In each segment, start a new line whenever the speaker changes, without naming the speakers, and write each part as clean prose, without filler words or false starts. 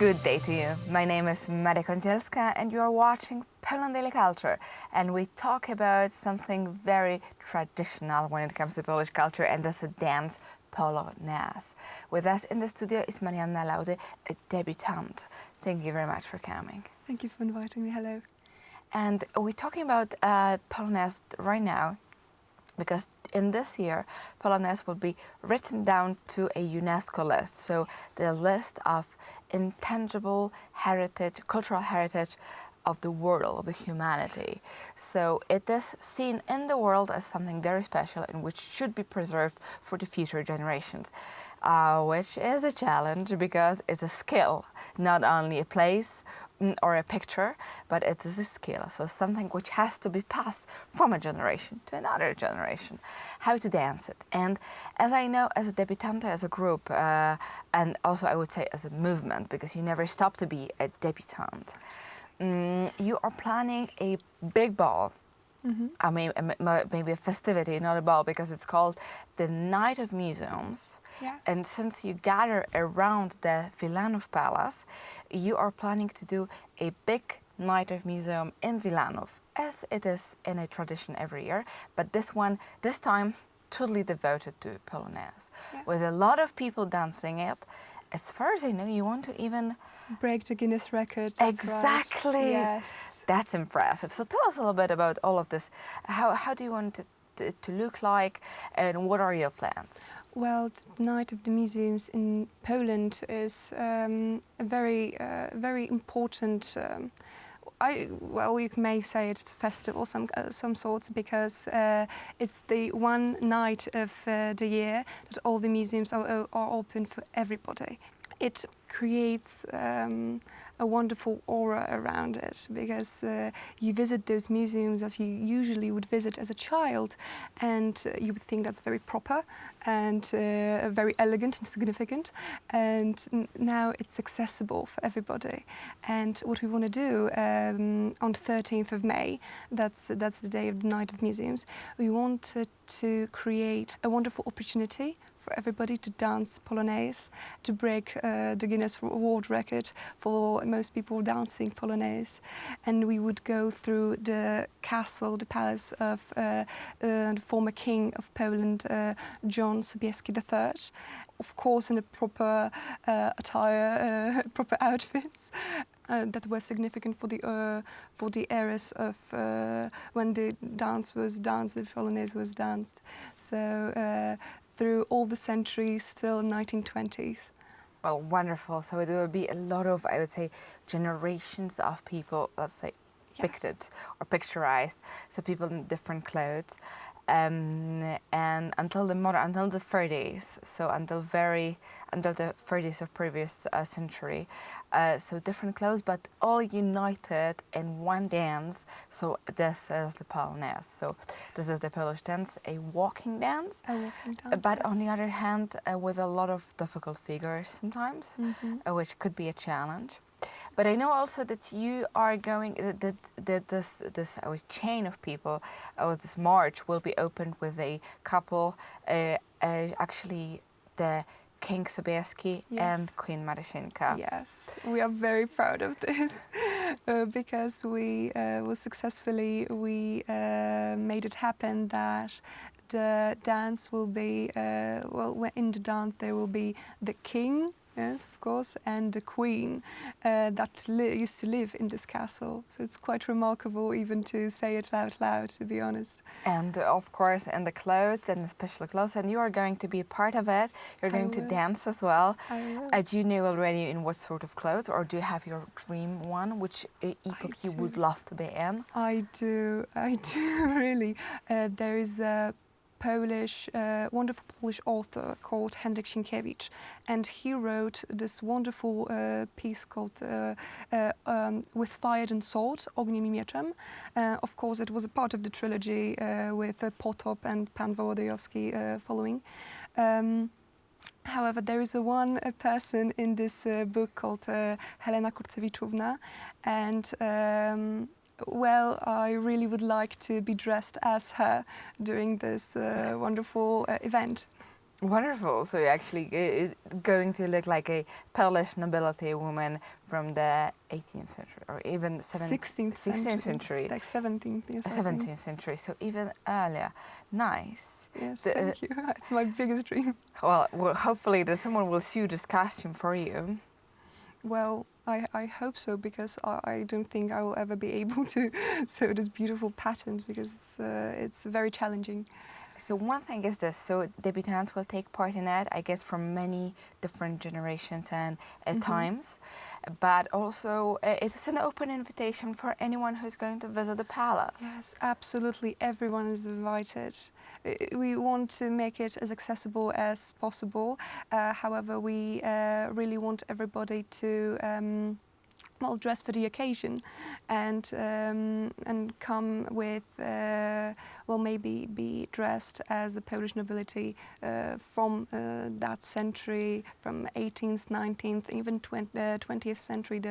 Good day to you. My name is Maria Kądzielska and you are watching Poland Daily Culture, and we talk about something very traditional when it comes to Polish culture, and that's a dance, Polonaise. With us in the studio is Marianna Laudy, a debutante. Thank you very much for coming.
Thank you for inviting me. Hello.
And we're talking about Polonaise right now because in this year, Polonaise will be written down to a UNESCO list. So the list of intangible heritage, cultural heritage of the world, of the humanity. So it is seen in the world as something very special and which should be preserved for the future generations, which is a challenge because it's a skill, not only a place or a picture, but it is a skill. So something which has to be passed from a generation to another generation, how to dance it. And as I know, as a debutante, as a group, and also I would say as a movement, because you never stop to be a debutante, you are planning a big ball. I mean, maybe a festivity, not a ball, because it's called the Night of Museums.
Yes.
And since you gather around the Wilanów Palace, you are planning to do a big Night of Museum in Wilanów, as it is in a tradition every year. But this time, totally devoted to Polonaise,
Yes.
with a lot of people dancing it. As far as I know, you want to even
Break the Guinness record. That's
exactly.
Right. Yes.
That's impressive. So tell us a little bit about all of this. How do you want it to look like, and what are your plans?
Well, the Night of the Museums in Poland is a very important. You may say it's a festival, some sorts, because it's the one night of the year that all the museums are open for everybody. It creates a wonderful aura around it, because you visit those museums as you usually would visit as a child, and you would think that's very proper and very elegant and significant, and now it's accessible for everybody. And what we want to do on the 13th of May, that's the day of the Night of Museums, we wanted to create a wonderful opportunity for everybody to dance Polonaise, to break the Guinness World Record for most people dancing Polonaise. And we would go through the castle, the palace of the former king of Poland, John Sobieski III, of course in a proper attire, proper outfits. That were significant for the eras of when the dance was danced, the Polonaise was danced. So through all the centuries, still 1920s.
Well, wonderful. So it will be a lot of, I would say, generations of people, let's say, depicted or picturized. So people in different clothes. And until the 30s, so until the 30s of previous century, so different clothes, but all united in one dance. So this is the Polonaise. So this is the Polish dance, a walking dance.
A walking dance,
but
yes.
on the other hand, with a lot of difficult figures sometimes, which could be a challenge. But I know also that you are going, this chain of people, this march will be opened with a couple, actually the King Sobieski and Queen Maryszinka.
Yes, we are very proud of this because we made it happen that the dance will be, in the dance there will be the king, yes, of course, and the queen that used to live in this castle. So it's quite remarkable even to say it out loud, to be honest.
And of course, and the clothes and the special clothes, and you are going to be a part of it. You're going to dance as well.
I will.
Do you know already in what sort of clothes, or do you have your dream one? Which epoch you would love to be in?
I do, really. There is a wonderful Polish author called Henryk Sienkiewicz, and he wrote this wonderful piece called With Fire and Sword, Ogniem I Mieczem. Of course, it was a part of the trilogy with Potop and Pan Wołodyjowski following. However, there is one person in this book called Helena Kurcewiczówna, and well, I really would like to be dressed as her during this wonderful event.
Wonderful. So you're actually going to look like a Polish nobility woman from the 18th century or even
16th
16th
century.
century.
Like 17th, yes. I think.
17th century, so even earlier. Nice.
Yes, thank you. It's my biggest dream.
Well, hopefully someone will sew this costume for you.
Well, I hope so, because I don't think I will ever be able to sew these beautiful patterns, because it's very challenging.
So one thing is this, so debutantes will take part in it, I guess, from many different generations and times, but also it's an open invitation for anyone who's going to visit the palace.
Yes, absolutely, everyone is invited. We want to make it as accessible as possible. However, we really want everybody to well, dress for the occasion, and come with well, maybe be dressed as a Polish nobility from that century, from 18th, 19th, even 20th century,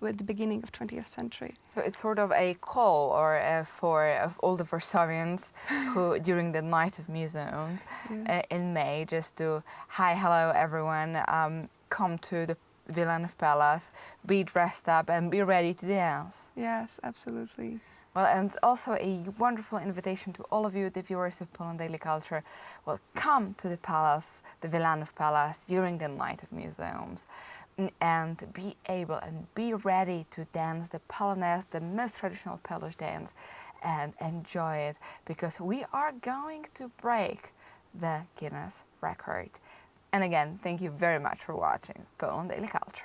with the beginning of 20th century.
So it's sort of a call or for all the Warsavians who during the night of museums in May, just to hello everyone, come to the Wilanów Palace, be dressed up and be ready to dance.
Yes, absolutely.
Well, and also a wonderful invitation to all of you, the viewers of Poland Daily Culture. Well, come to the palace, the Wilanów Palace, during the night of museums, and be able and be ready to dance the Polonaise, the most traditional Polish dance, and enjoy it, because we are going to break the Guinness record. And again, thank you very much for watching Poland Daily Culture.